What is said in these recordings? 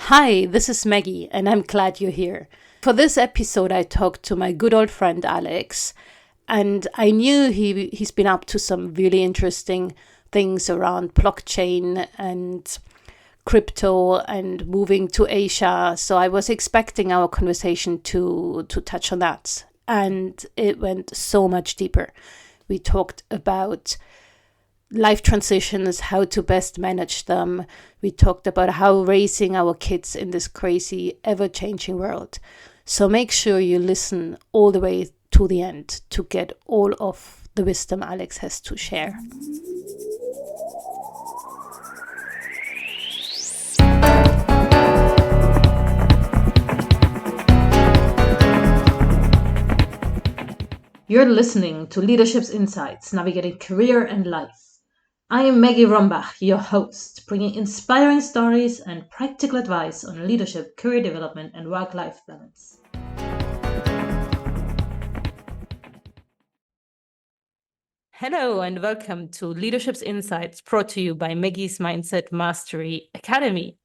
Hi, this is Maggie, and I'm glad you're here. For this episode, I talked to my good old friend Alex, and I knew he's been up to some really interesting things around blockchain and crypto and moving to Asia. So I was expecting our conversation to touch on that, and it went so much deeper. We talked about life transitions, how to best manage them. We talked about how raising our kids in this crazy, ever-changing world. So make sure you listen all the way to the end to get all of the wisdom Alex has to share. You're listening to Leadership's Insights, Navigating Career and Life. I am Maggie Rombach, your host, bringing inspiring stories and practical advice on leadership, career development, and work-life balance. Hello and welcome to Leadership's Insights, brought to you by Maggie's Mindset Mastery Academy.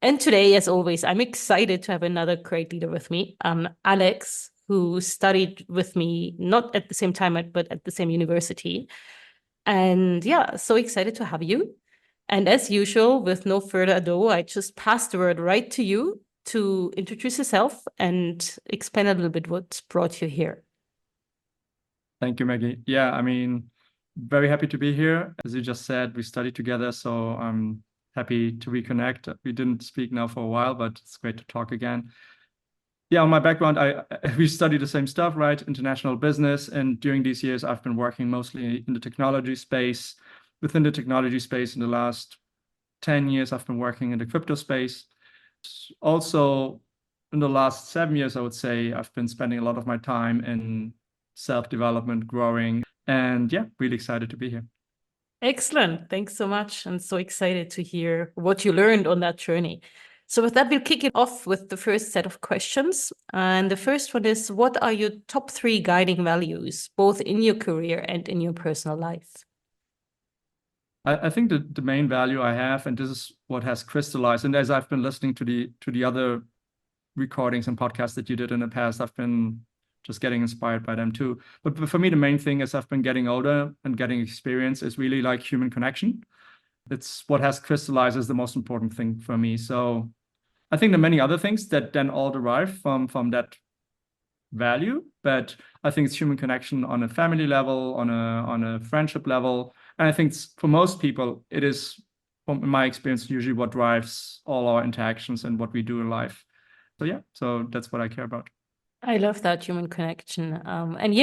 And today, as always, I'm excited to have another great leader with me, Alex, who studied with me, not at the same time, but at the same university. And yeah, so excited to have you. And as usual, with no further ado, I just pass the word right to you to introduce yourself and explain a little bit what brought you here. Thank you, Maggie. Yeah, very happy to be here. As you just said, we studied together, so I'm happy to reconnect. We didn't speak now for a while, but it's great to talk again. Yeah, on my background, we studied the same stuff, right? International business. And during these years, I've been working mostly in the technology space. Within the technology space, in the last 10 years, I've been working in the crypto space. Also, in the last 7 years, I would say, I've been spending a lot of my time in self-development, growing, and yeah, really excited to be here. Excellent. Thanks so much. I'm so excited to hear what you learned on that journey. So with that, we'll kick it off with the first set of questions. And the first one is, what are your top 3 guiding values, both in your career and in your personal life? I think the main value I have, and this is what has crystallized, and as I've been listening to the other recordings and podcasts that you did in the past, I've been just getting inspired by them too. But for me, the main thing as I've been getting older and getting experience is really like human connection. It's what has crystallized as the most important thing for me. So I think there are many other things that then all derive from that value, but I think it's human connection on a family level, on a friendship level. And I think for most people, it is, from my experience, usually what drives all our interactions and what we do in life. So yeah, so that's what I care about. I love that human connection. And,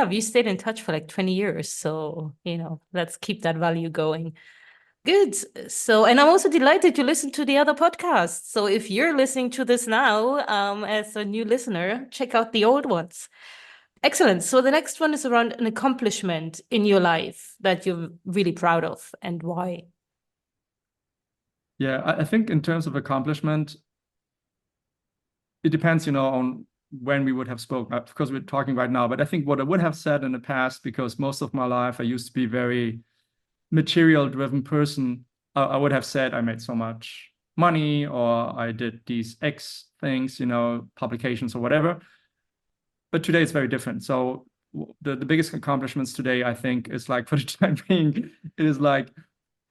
we stayed in touch for like 20 years. So, let's keep that value going. Good. So, and I'm also delighted to listen to the other podcasts. So if you're listening to this now, as a new listener, check out the old ones. Excellent. So the next one is around an accomplishment in your life that you're really proud of and why. Yeah, I think in terms of accomplishment, it depends, on when we would have spoken. Of course, we're talking right now, but I think what I would have said in the past, because most of my life I used to be very material-driven person, I would have said I made so much money or I did these X things, publications or whatever. But today it's very different. So the biggest accomplishments today, I think, is like, for the time being, it is like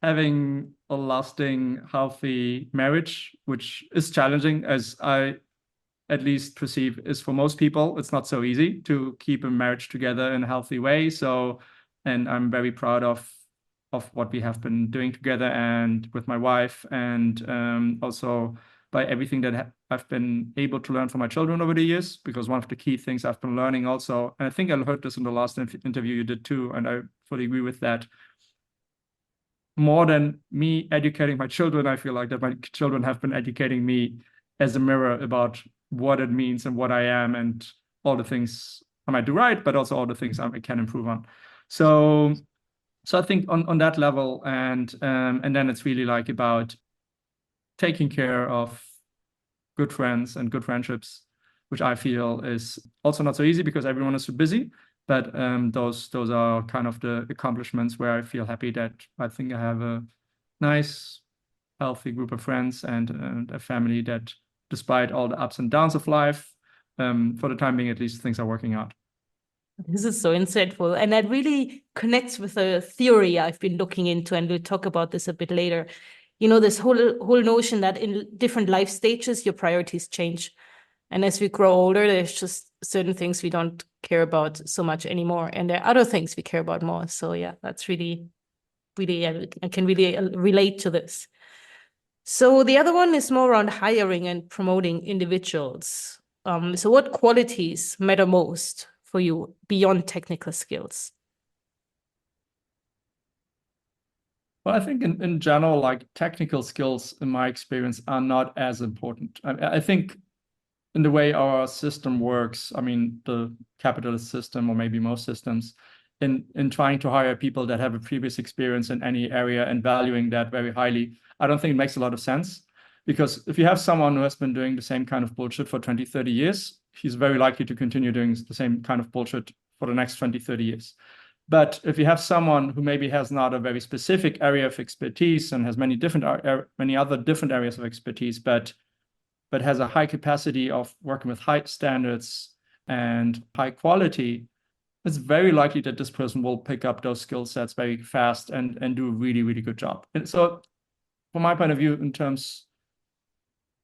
having a lasting, healthy marriage, which is challenging, as I at least perceive is for most people. It's not so easy to keep a marriage together in a healthy way. So, and I'm very proud of what we have been doing together and with my wife, and also by everything that I've been able to learn from my children over the years, because one of the key things I've been learning also, and I think I heard this in the last interview you did too, and I fully agree with that. More than me educating my children, I feel like that my children have been educating me as a mirror about what it means and what I am and all the things I might do right, but also all the things I can improve on. So I think on that level, and then it's really like about taking care of good friends and good friendships, which I feel is also not so easy because everyone is so busy. But those are kind of the accomplishments where I feel happy that I think I have a nice healthy group of friends and a family that, despite all the ups and downs of life, for the time being, at least, things are working out. This is so insightful. And that really connects with a theory I've been looking into, and we'll talk about this a bit later. You know, this whole notion that in different life stages, your priorities change. And as we grow older, there's just certain things we don't care about so much anymore. And there are other things we care about more. So yeah, that's really, I can really relate to this. So the other one is more around hiring and promoting individuals. So what qualities matter most for you beyond technical skills? Well, I think in general, like technical skills, in my experience, are not as important. I think in the way our system works, I mean, the capitalist system, or maybe most systems, in trying to hire people that have a previous experience in any area and valuing that very highly, I don't think it makes a lot of sense. Because if you have someone who has been doing the same kind of bullshit for 20, 30 years, he's very likely to continue doing the same kind of bullshit for the next 20, 30 years. But if you have someone who maybe has not a very specific area of expertise and has many other different areas of expertise, but has a high capacity of working with high standards and high quality, it's very likely that this person will pick up those skill sets very fast and do a really, really good job. And so from my point of view,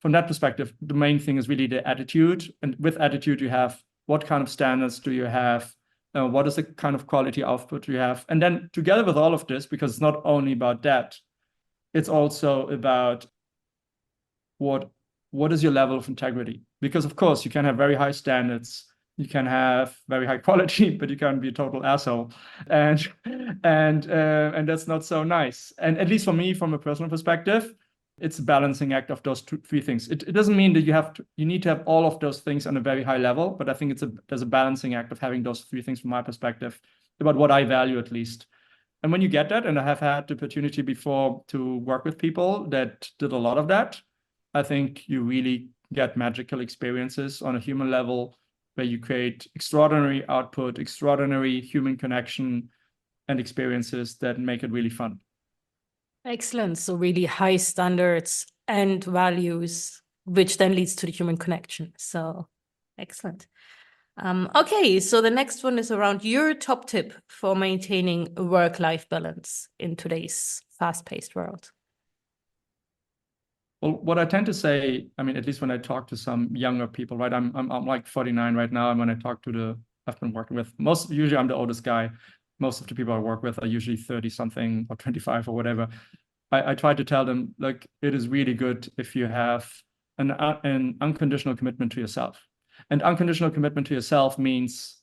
from that perspective, the main thing is really the attitude. And with attitude, you have what kind of standards do you have? What is the kind of quality output you have? And then together with all of this, because it's not only about that, it's also about what is your level of integrity? Because of course you can have very high standards, you can have very high quality, but you can be a total asshole, and that's not so nice. And at least for me, from a personal perspective, it's a balancing act of those three things. It doesn't mean that you need to have all of those things on a very high level, but I think there's a balancing act of having those three things from my perspective about what I value, at least. And when you get that, and I have had the opportunity before to work with people that did a lot of that, I think you really get magical experiences on a human level where you create extraordinary output, extraordinary human connection, and experiences that make it really fun. Excellent. So really high standards and values, which then leads to the human connection. So excellent. Okay, so the next one is around your top tip for maintaining a work-life balance in today's fast-paced world. Well, what I tend to say, I mean, at least when I talk to some younger people, right? I'm like 49 right now, and when I talk to I've been working with usually I'm the oldest guy. Most of the people I work with are usually 30 something or 25 or whatever. I try to tell them, like, it is really good if you have an unconditional commitment to yourself. And unconditional commitment to yourself means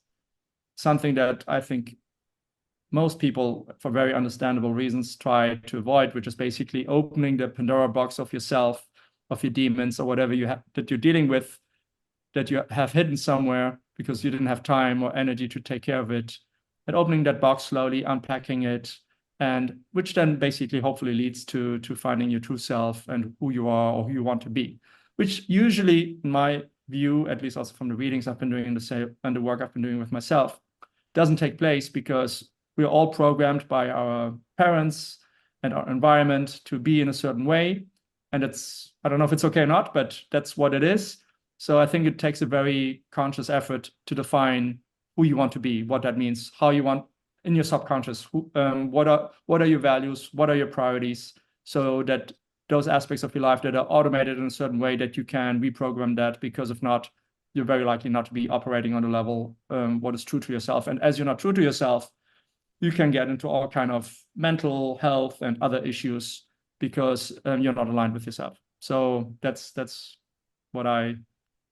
something that I think most people, for very understandable reasons, try to avoid, which is basically opening the Pandora box of yourself, of your demons, or whatever that you're dealing with, that you have hidden somewhere because you didn't have time or energy to take care of it, and opening that box slowly, unpacking it, and which then basically hopefully leads to finding your true self and who you are or who you want to be, which usually, in my view, at least also from the readings I've been doing and the work I've been doing with myself, doesn't take place because we're all programmed by our parents and our environment to be in a certain way. And I don't know if it's okay or not, but that's what it is. So I think it takes a very conscious effort to define who you want to be, what that means, how you want in your subconscious, what are your values, what are your priorities, so that those aspects of your life that are automated in a certain way that you can reprogram that, because if not, you're very likely not to be operating on the level what is true to yourself. And as you're not true to yourself, you can get into all kind of mental health and other issues because you're not aligned with yourself. So that's what I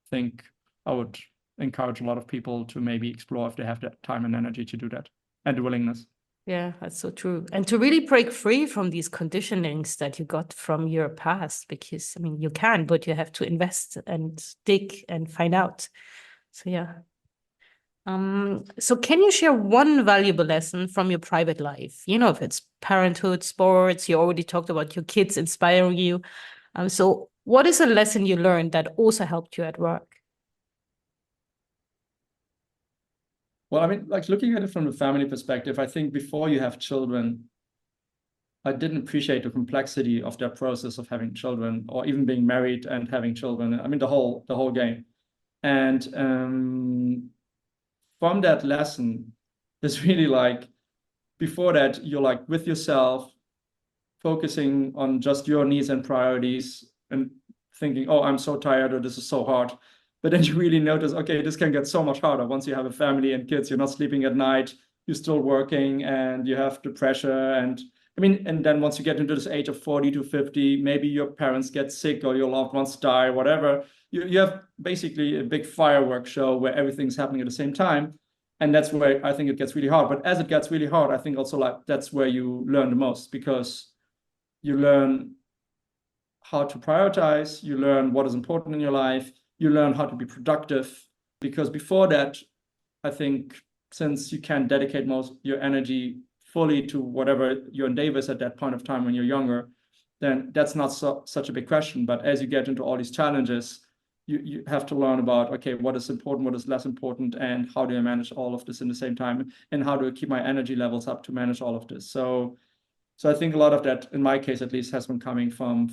think I would encourage a lot of people to maybe explore if they have the time and energy to do that, and the willingness. Yeah, that's so true. And to really break free from these conditionings that you got from your past, because I mean, you can, but you have to invest and dig and find out. So yeah. So can you share one valuable lesson from your private life? You know, if it's parenthood, sports, you already talked about your kids inspiring you. So what is a lesson you learned that also helped you at work? Well, I mean, like looking at it from the family perspective, I think before you have children, I didn't appreciate the complexity of that process of having children, or even being married and having children. I mean, the whole game. And from that lesson, it's really like, before that, you're like with yourself, focusing on just your needs and priorities, and thinking, oh, I'm so tired, or this is so hard. But then you really notice, okay, this can get so much harder once you have a family and kids. You're not sleeping at night, you're still working, and you have the pressure. And I mean, and then once you get into this age of 40 to 50, maybe your parents get sick or your loved ones die, whatever. You have basically a big fireworks show where everything's happening at the same time. And that's where I think it gets really hard. But as it gets really hard, I think also like that's where you learn the most, because you learn how to prioritize, you learn what is important in your life, you learn how to be productive. Because before that, I think, since you can dedicate most your energy fully to whatever your endeavor is at that point of time when you're younger, then that's not such a big question. But as you get into all these challenges, you have to learn about, okay, what is important, what is less important, and how do I manage all of this in the same time, and how do I keep my energy levels up to manage all of this. So I think a lot of that, in my case at least, has been coming from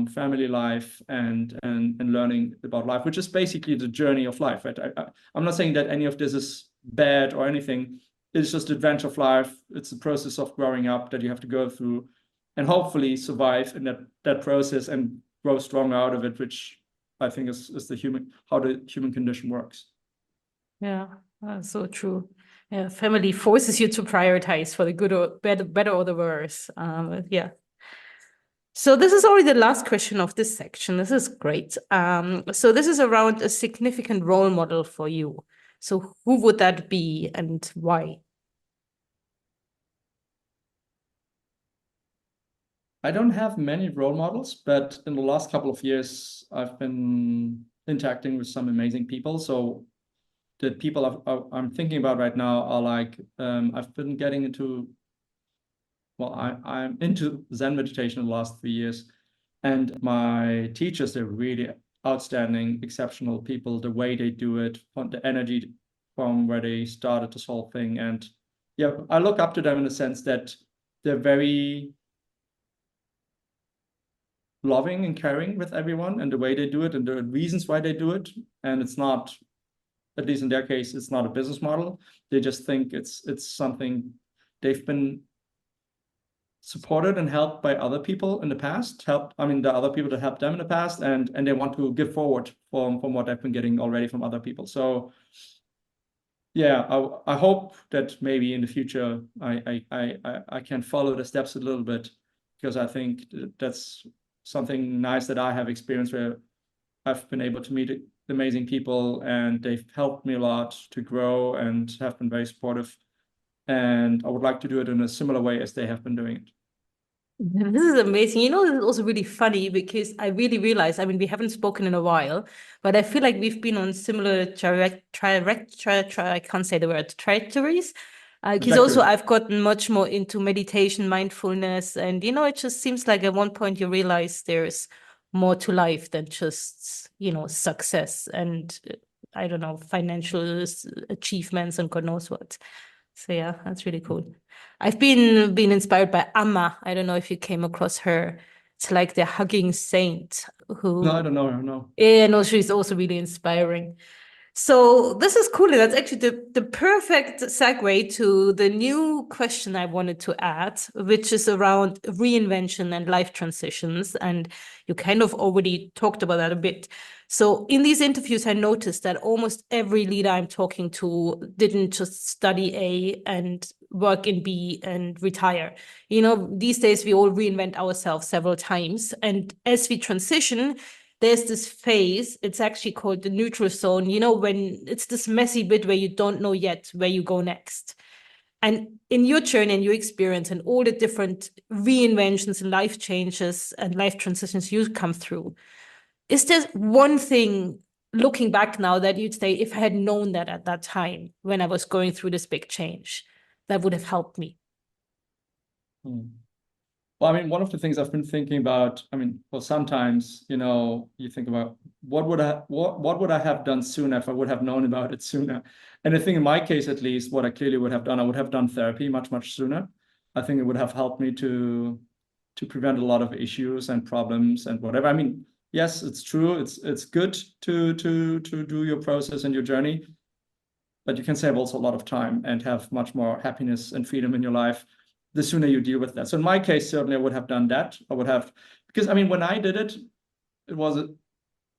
family life and learning about life, which is basically the journey of life, right? I'm not saying that any of this is bad or anything. It's just the adventure of life. It's the process of growing up that you have to go through, and hopefully survive in that process and grow stronger out of it, which I think is how the human condition works. Yeah, that's so true. Yeah, family forces you to prioritize for the good or better or the worse. Yeah. So this is already the last question of this section. This is great. So this is around a significant role model for you. So who would that be and why? I don't have many role models, but in the last couple of years, I've been interacting with some amazing people. So the people I'm thinking about right now are like, I've been getting into, well, I'm into Zen meditation the last 3 years. And my teachers, they're really outstanding, exceptional people, the way they do it, the energy from where they started this whole thing. And yeah, I look up to them in the sense that they're very loving and caring with everyone, and the way they do it and the reasons why they do it. And it's not, at least in their case, it's not a business model. They just think it's something they've been supported and helped by other people in the past, the other people that helped them in the past, and they want to give forward from what they've been getting already from other people. So yeah, I hope that maybe in the future I can follow the steps a little bit, because I think that's something nice that I have experienced, where I've been able to meet amazing people, and they've helped me a lot to grow and have been very supportive. And I would like to do it in a similar way as they have been doing it. This is amazing. You know, this is also really funny, because I really realized, I mean, we haven't spoken in a while, but I feel like we've been on similar I can't say the word, trajectories. Because also I've gotten much more into meditation, mindfulness, and, you know, it just seems like at one point you realize there's more to life than just, you know, success and, I don't know, financial achievements and God knows what. So yeah, that's really cool. I've been inspired by Amma. I don't know if you came across her. It's like the hugging saint who. No, I don't know her, no. Yeah, no, she's also really inspiring. So this is cool. That's actually the perfect segue to the new question I wanted to add, which is around reinvention and life transitions. And you kind of already talked about that a bit. So in these interviews, I noticed that almost every leader I'm talking to didn't just study A and work in B and retire. You know, these days we all reinvent ourselves several times. And as we transition, there's this phase, it's actually called the neutral zone, you know, when it's this messy bit where you don't know yet where you go next. And in your journey and your experience and all the different reinventions and life changes and life transitions you come through, is there one thing looking back now that you'd say, if I had known that at that time when I was going through this big change, that would have helped me? Well, I mean, one of the things I've been thinking about, well, sometimes, you know, you think about what would I have done sooner if I would have known about it sooner? And I think in my case, at least, what I clearly would have done, I would have done therapy much, much sooner. I think it would have helped me to prevent a lot of issues and problems and whatever. I mean, yes, it's true. It's good to do your process and your journey, but you can save also a lot of time and have much more happiness and freedom in your life the sooner you deal with that. So in my case, certainly I would have done that. I would have, because I mean, when I did it, it was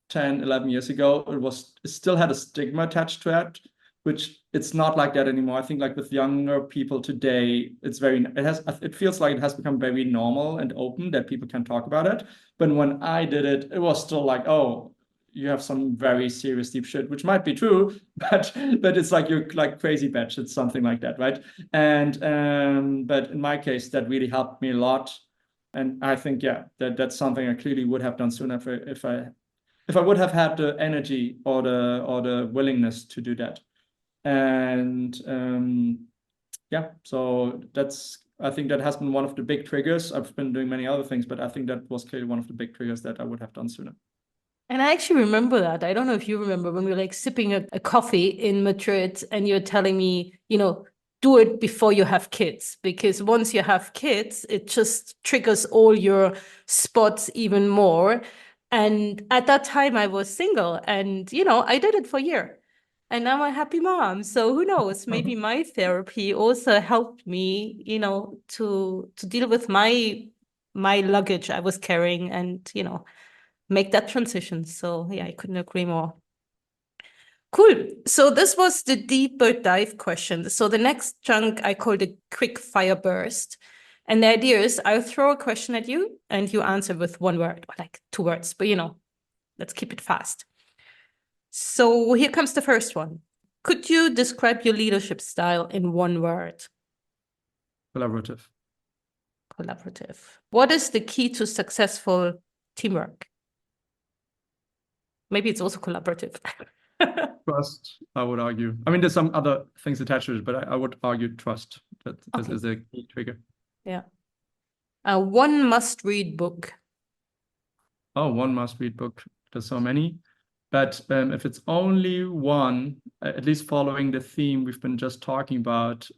10, 11 years ago, it still had a stigma attached to it, which it's not like that anymore. I think like with younger people today, it feels like it has become very normal and open that people can talk about it. But when I did it, it was still like, oh, you have some very serious deep shit, which might be true, but it's like you're like crazy batch. It's something like that, right? And but in my case, that really helped me a lot. And I think, yeah, that's something I clearly would have done sooner if I would have had the energy or the willingness to do that. And yeah, so I think that has been one of the big triggers. I've been doing many other things, but I think that was clearly one of the big triggers that I would have done sooner. And I actually remember that. I don't know if you remember when we were like sipping a coffee in Madrid and you're telling me, do it before you have kids, because once you have kids, it just triggers all your spots even more. And at that time I was single and, I did it for a year and now I'm a happy mom. So who knows, maybe my therapy also helped me, to deal with my luggage I was carrying and, make that transition. So yeah, I couldn't agree more. Cool. So this was the deeper dive question. So the next chunk I called a quick fire burst. And the idea is I'll throw a question at you and you answer with one word or like 2 words, but let's keep it fast. So here comes the first one. Could you describe your leadership style in 1 word? Collaborative. Collaborative. What is the key to successful teamwork? Maybe it's also collaborative. Trust, I would argue. I mean, there's some other things attached to it, but I would argue trust. That this is a key trigger. Yeah. 1 must-read book. Oh, 1 must-read book. There's so many. But if it's only one, at least following the theme we've been just talking about,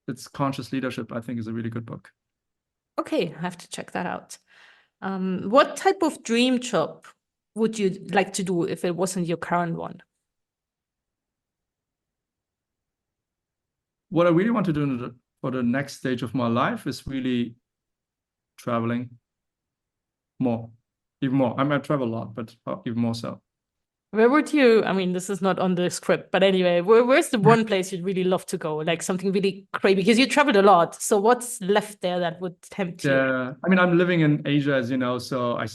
it's Conscious Leadership, I think, is a really good book. Okay, I have to check that out. What type of dream job would you like to do if it wasn't your current one? What I really want to do for the next stage of my life is really traveling more, even more. I might travel a lot, but even more so. Where would you, I mean, this is not on the script, but anyway, where's the one place you'd really love to go? Like something really crazy, because you traveled a lot. So what's left there that would tempt you? Yeah, I mean, I'm living in Asia, as you know, so I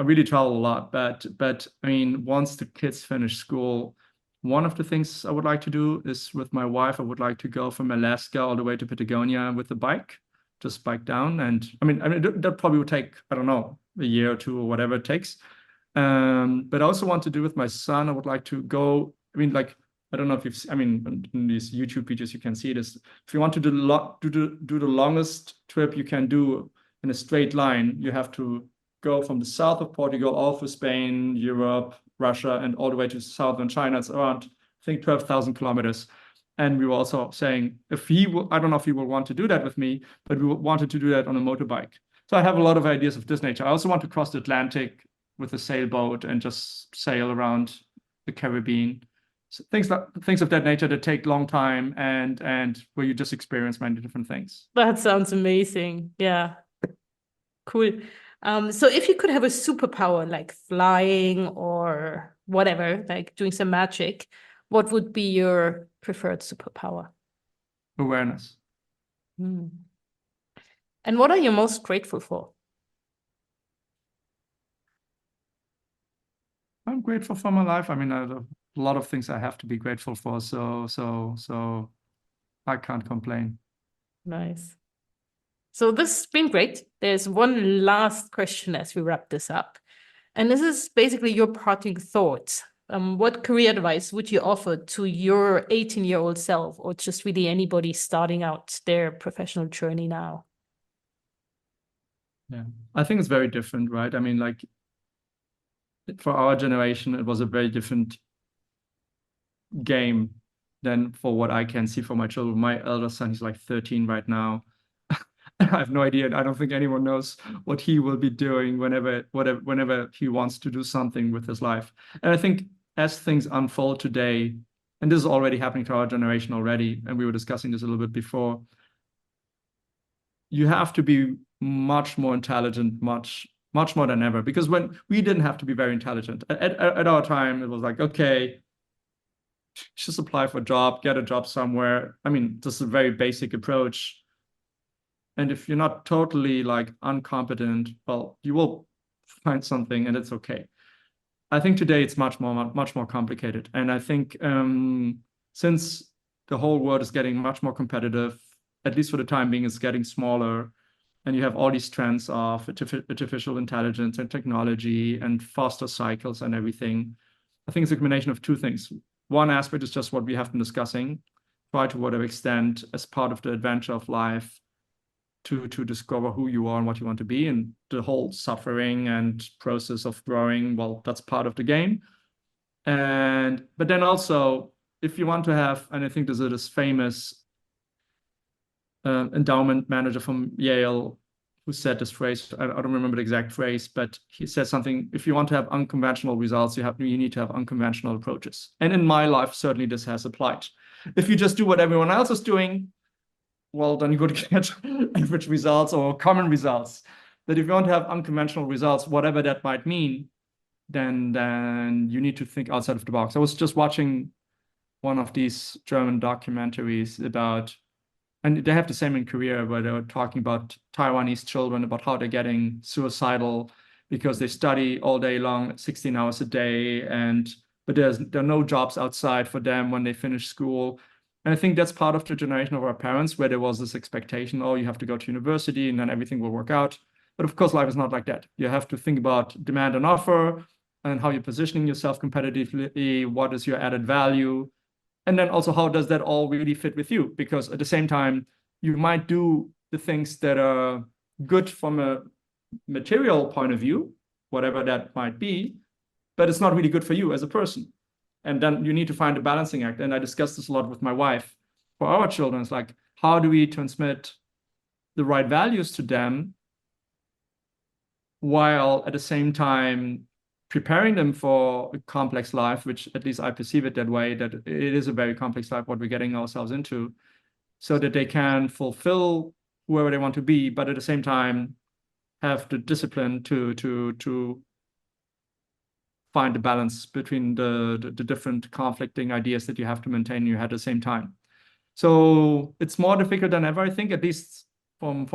really travel a lot. But I mean, once the kids finish school, one of the things I would like to do is with my wife, I would like to go from Alaska all the way to Patagonia with a bike, just bike down. And I mean, that probably would take, I don't know, a year or 2 or whatever it takes. But I also want to do with my son. I would like to go. I mean, like, I don't know if you've. I mean, in these YouTube videos, you can see this. If you want to do the longest trip you can do in a straight line, you have to go from the south of Portugal all through Spain, Europe, Russia, and all the way to southern China. It's around, I think, 12,000 kilometers. And we were also saying, I don't know if he will want to do that with me, but we wanted to do that on a motorbike. So I have a lot of ideas of this nature. I also want to cross the Atlantic with a sailboat and just sail around the Caribbean. So things of that nature that take long time and where you just experience many different things. That sounds amazing. Yeah. Cool. So if you could have a superpower like flying or whatever, like doing some magic, what would be your preferred superpower? Awareness. And what are you most grateful for? I'm grateful for my life. I mean, I have a lot of things I have to be grateful for. So I can't complain. Nice. So this has been great. There's one last question as we wrap this up. And this is basically your parting thoughts. What career advice would you offer to your 18-year-old self, or just really anybody starting out their professional journey now? Yeah, I think it's very different, right? I mean, like, for our generation, it was a very different game than for what I can see for my children. My eldest son, he's like 13 right now. I have no idea. I don't think anyone knows what he will be doing whenever he wants to do something with his life. And I think as things unfold today, and this is already happening to our generation already, and we were discussing this a little bit before, you have to be much more intelligent, much more than ever. Because when we didn't have to be very intelligent. At our time, it was like, okay, just apply for a job, get a job somewhere. I mean, this is a very basic approach. And if you're not totally like incompetent, well, you will find something and it's okay. I think today it's much more complicated. And I think since the whole world is getting much more competitive, at least for the time being, it's getting smaller. And you have all these trends of artificial intelligence and technology and faster cycles and everything. I think it's a combination of two things. One aspect is just what we have been discussing, try to whatever extent as part of the adventure of life to discover who you are and what you want to be, and the whole suffering and process of growing, well, that's part of the game. But then also, if you want to have, and I think there's this famous endowment manager from Yale who said this phrase, I don't remember the exact phrase, but he said something, if you want to have unconventional results, you need to have unconventional approaches. And in my life, certainly this has applied. If you just do what everyone else is doing, well, then you would get average results or common results. But if you want to have unconventional results, whatever that might mean, then you need to think outside of the box. I was just watching one of these German documentaries about, and they have the same in Korea, where they were talking about Taiwanese children, about how they're getting suicidal because they study all day long, 16 hours a day, but there are no jobs outside for them when they finish school. And I think that's part of the generation of our parents, where there was this expectation, oh, you have to go to university and then everything will work out. But of course, life is not like that. You have to think about demand and offer and how you're positioning yourself competitively, what is your added value, and then also how does that all really fit with you? Because at the same time, you might do the things that are good from a material point of view, whatever that might be, but it's not really good for you as a person. And then you need to find a balancing act. And I discussed this a lot with my wife. For our children, it's like, how do we transmit the right values to them while at the same time preparing them for a complex life, which at least I perceive it that way, that it is a very complex life, what we're getting ourselves into, so that they can fulfill whoever they want to be, but at the same time have the discipline to find the balance between the different conflicting ideas that you have to maintain in your head at the same time. So it's more difficult than ever, I think, at least from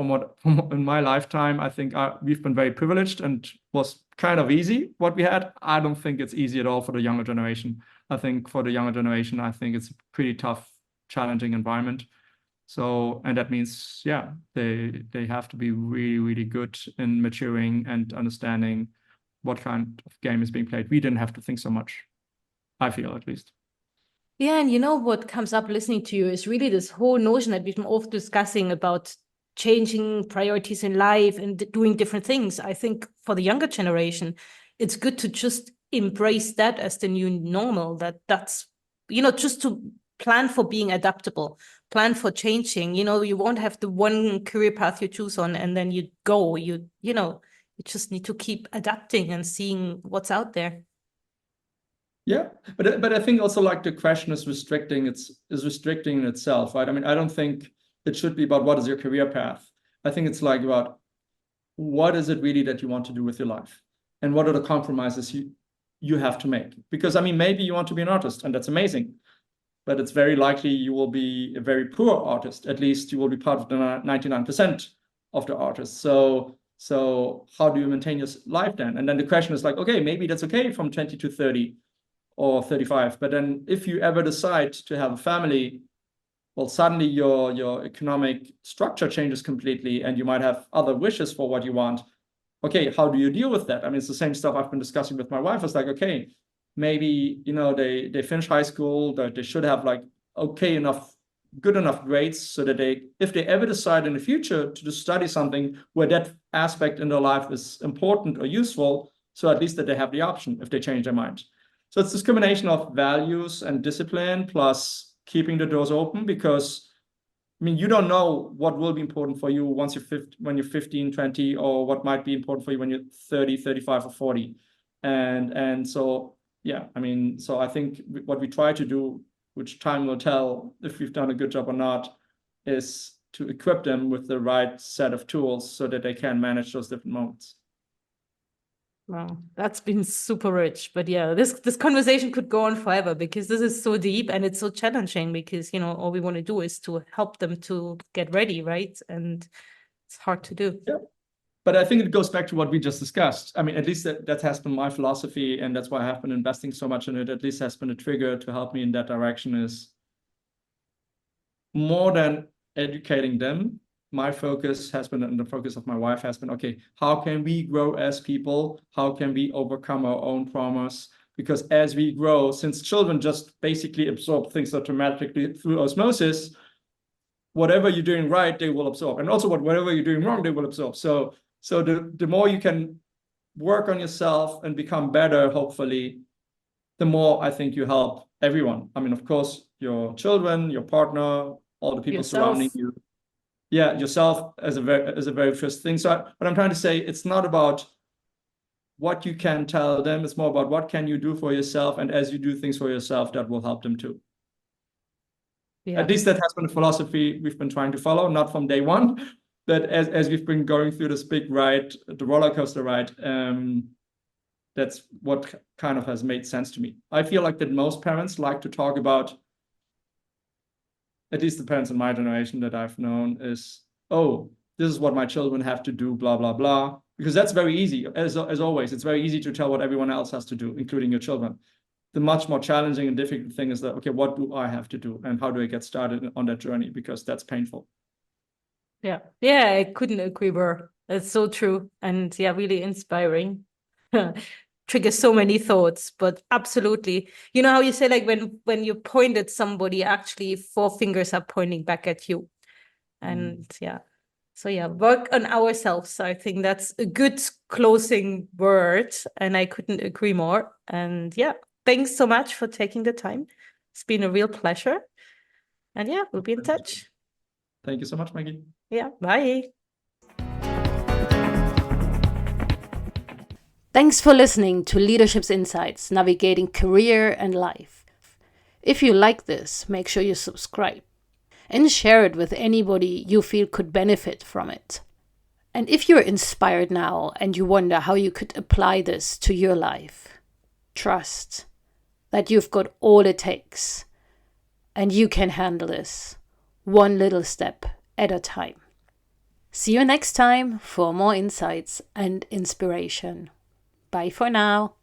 in my lifetime. I think we've been very privileged and was kind of easy what we had. I don't think it's easy at all for the younger generation. I think for the younger generation, I think it's a pretty tough, challenging environment. So, and that means, yeah, they have to be really, really good in maturing and understanding what kind of game is being played. We didn't have to think so much, I feel, at least. Yeah, and you know what comes up listening to you is really this whole notion that we've been often discussing about changing priorities in life and doing different things. I think for the younger generation, it's good to just embrace that as the new normal, that's, just to plan for being adaptable, plan for changing. You won't have the one career path you choose on and then you go, you just need to keep adapting and seeing what's out there. Yeah, but I think also like the question is restricting in itself, right? I mean, I don't think it should be about what is your career path. I think it's like about what is it really that you want to do with your life, and what are the compromises you have to make. Because I mean, maybe you want to be an artist, and that's amazing, but it's very likely you will be a very poor artist. At least you will be part of the 99% of the artists. So how do you maintain your life then? And then the question is like, okay, maybe that's okay from 20 to 30 or 35. But then if you ever decide to have a family, well, suddenly your economic structure changes completely and you might have other wishes for what you want. Okay, how do you deal with that? I mean, it's the same stuff I've been discussing with my wife. It's like, okay, maybe, they finish high school, they should have like good enough grades so that if they ever decide in the future to study something where that aspect in their life is important or useful, so at least that they have the option if they change their mind. So it's this combination of values and discipline plus keeping the doors open, because I mean, you don't know what will be important for you when you're 15, 20, or what might be important for you when you're 30, 35, or 40. And so, yeah, I mean, so I think what we try to do, which time will tell if we've done a good job or not, is to equip them with the right set of tools so that they can manage those different moments. Wow, that's been super rich. But yeah, this conversation could go on forever, because this is so deep and it's so challenging, because, you know, all we want to do is to help them to get ready, right? And it's hard to do. Yeah. But I think it goes back to what we just discussed. I mean, at least that has been my philosophy, and that's why I have been investing so much in it. At least has been a trigger to help me in that direction. Is more than educating them, my focus has been, and the focus of my wife has been, okay, how can we grow as people? How can we overcome our own traumas? Because as we grow, since children just basically absorb things automatically through osmosis, whatever you're doing right, they will absorb. And also whatever you're doing wrong, they will absorb. So the more you can work on yourself and become better, hopefully, the more I think you help everyone. I mean, of course, your children, your partner, all the people surrounding you. Yeah, yourself as a very first thing. So what I'm trying to say, it's not about what you can tell them. It's more about what can you do for yourself. And as you do things for yourself, that will help them too. Yeah. At least that has been a philosophy we've been trying to follow, not from day one, but as we've been going through this big ride, the roller coaster ride, that's what kind of has made sense to me. I feel like that most parents like to talk about, at least the parents in my generation that I've known, is, oh, this is what my children have to do, blah, blah, blah. Because that's very easy. As always, it's very easy to tell what everyone else has to do, including your children. The much more challenging and difficult thing is that, okay, what do I have to do? And how do I get started on that journey? Because that's painful. Yeah, I couldn't agree more. That's so true. And yeah, really inspiring. Triggers so many thoughts, but absolutely. You know how you say, like, when you point at somebody, actually 4 fingers are pointing back at you. And yeah, so yeah, work on ourselves. I think that's a good closing word, and I couldn't agree more. And yeah, thanks so much for taking the time. It's been a real pleasure. And yeah, we'll be in touch. Thank you so much, Maggie. Yeah, bye. Thanks for listening to Leadership's Insights, Navigating Career and Life. If you like this, make sure you subscribe and share it with anybody you feel could benefit from it. And if you're inspired now and you wonder how you could apply this to your life, trust that you've got all it takes and you can handle this one little step at a time. See you next time for more insights and inspiration. Bye for now.